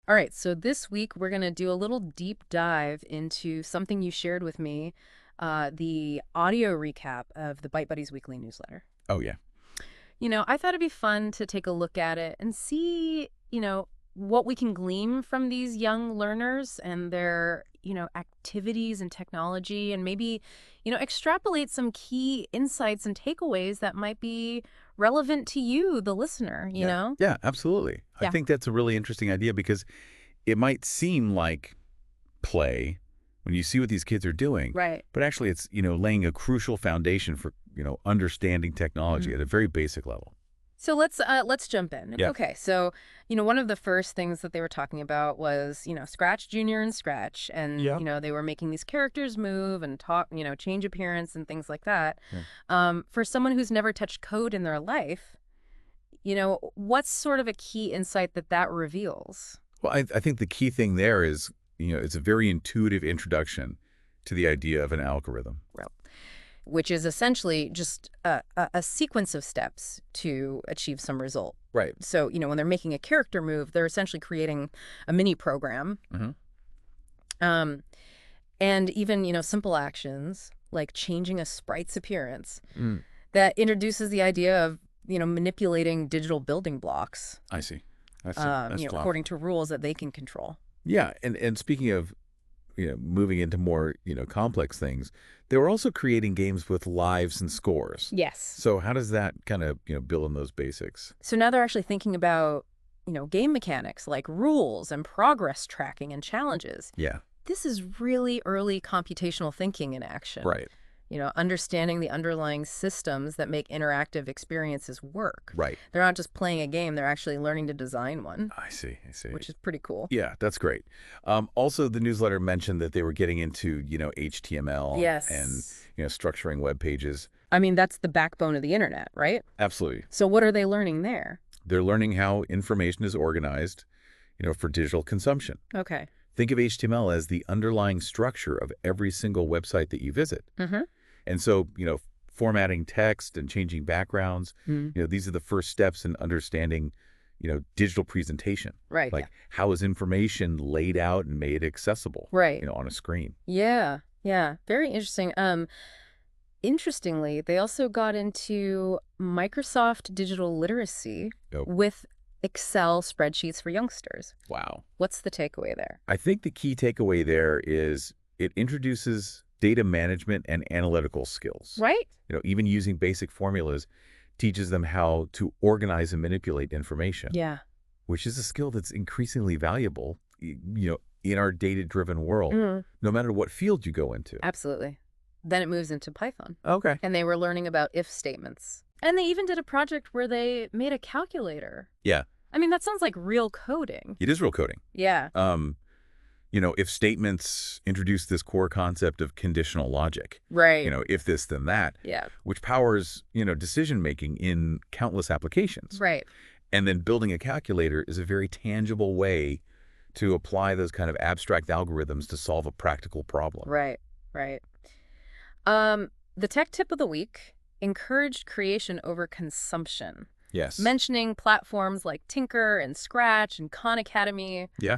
All right, so this week we're going to do a little deep dive into something you shared with me, the audio recap of the Byte Buddies weekly newsletter. Oh, yeah. I thought it'd be fun to take a look at it and see, what we can glean from these young learners and their, activities and technology, and maybe, extrapolate some key insights and takeaways that might be relevant to you, the listener, you Yeah. know? Yeah, absolutely. I Yeah. think that's a really interesting idea because it might seem like play when you see what these kids are doing, Right. but actually it's, laying a crucial foundation for, understanding technology at a very basic level. So let's jump in. Yeah. Okay, so one of the first things that they were talking about was Scratch Junior and Scratch, and Yeah. they were making these characters move and talk, change appearance and things like that. Yeah. For someone who's never touched code in their life, what's sort of a key insight that reveals? Well, I think the key thing there is, it's a very intuitive introduction to the idea of an algorithm. Well, which is essentially just a sequence of steps to achieve some result. Right. So, when they're making a character move, they're essentially creating a mini program. Mm-hmm. And even, simple actions like changing a sprite's appearance Mm. that introduces the idea of, manipulating digital building blocks, I see. That's clever. according to rules that they can control. Yeah, and speaking of, moving into more, complex things, they were also creating games with lives and scores. Yes. So how does that kind of, build on those basics? So now they're actually thinking about, game mechanics like rules and progress tracking and challenges. Yeah, This is really early computational thinking in action. right, Understanding the underlying systems that make interactive experiences work. right. They're not just playing a game, they're actually learning to design one, I see. which is pretty cool. Yeah, that's great. Also, the newsletter mentioned that they were getting into, HTML Yes. and, structuring web pages. I mean, that's the backbone of the internet, right? Absolutely. So what are they learning there? They're learning how information is organized, for digital consumption. Okay. Think of HTML as the underlying structure of every single website that you visit. Mm-hmm. And so, formatting text and changing backgrounds, these are the first steps in understanding, digital presentation. Right. Like how is information laid out and made accessible, Right. on a screen. Yeah. Yeah. Very interesting. Interestingly, they also got into Microsoft digital literacy Oh. with Excel spreadsheets for youngsters. Wow. What's the takeaway there? I think the key takeaway there is it introduces data management and analytical skills. Right? Even using basic formulas teaches them how to organize and manipulate information, Yeah. which is a skill that's increasingly valuable, in our data-driven world, no matter what field you go into. Absolutely. Then it moves into Python. Okay. And they were learning about if statements. And they even did a project where they made a calculator. Yeah, I mean, that sounds like real coding. it is real coding. Yeah. If statements introduce this core concept of conditional logic, Right. if this, then that, Yeah. which powers, decision-making in countless applications. Right. And then building a calculator is a very tangible way to apply those kind of abstract algorithms to solve a practical problem. Right. Right. The tech tip of the week: encouraged creation over consumption. Yes. Mentioning platforms like Tinker and Scratch and Khan Academy. Yeah,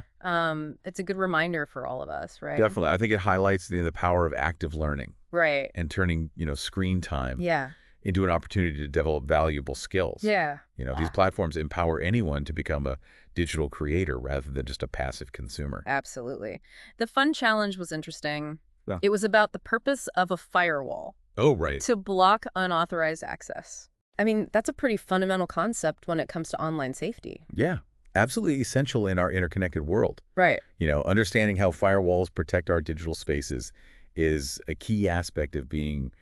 It's a good reminder for all of us, right? definitely. I think it highlights the power of active learning Right. and turning, screen time Yeah. into an opportunity to develop valuable skills. Yeah. These platforms empower anyone to become a digital creator rather than just a passive consumer. Absolutely. The fun challenge was interesting. Yeah. It was about the purpose of a firewall Oh, right. to block unauthorized access. I mean, that's a pretty fundamental concept when it comes to online safety. Yeah, absolutely essential in our interconnected world. Right. Understanding how firewalls protect our digital spaces is a key aspect of being,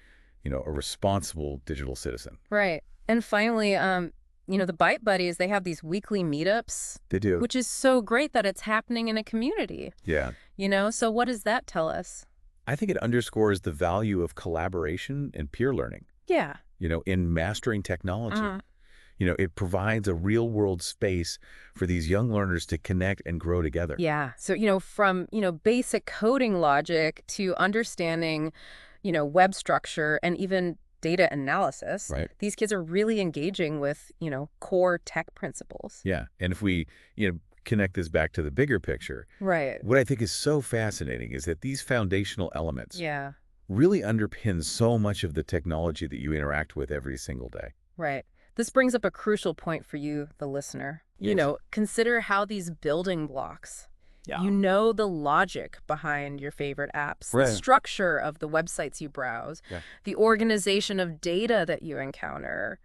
a responsible digital citizen. Right. And finally, the Byte Buddies, they have these weekly meetups, They do. which is so great that it's happening in a community. Yeah. So what does that tell us? I think it underscores the value of collaboration and peer learning, Yeah. in mastering technology. Uh-huh. It provides a real-world space for these young learners to connect and grow together. Yeah. So, from, basic coding logic to understanding, web structure and even data analysis, Right. these kids are really engaging with, core tech principles. Yeah. And if we, connect this back to the bigger picture, Right. what I think is so fascinating is that these foundational elements Yeah. really underpin so much of the technology that you interact with every single day. Right. This brings up a crucial point for you, the listener. Yes. Consider how these building blocks, Yeah. the logic behind your favorite apps, the Right. structure of the websites you browse, Yeah. the organization of data that you encounter.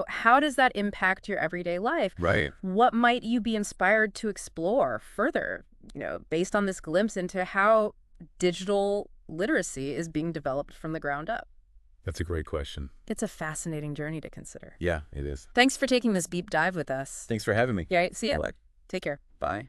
How does that impact your everyday life? Right. What might you be inspired to explore further, based on this glimpse into how digital literacy is being developed from the ground up? That's a great question. It's a fascinating journey to consider. Yeah, it is. Thanks for taking this deep dive with us. Thanks for having me. Yeah, see ya. Bye. Take care. Bye.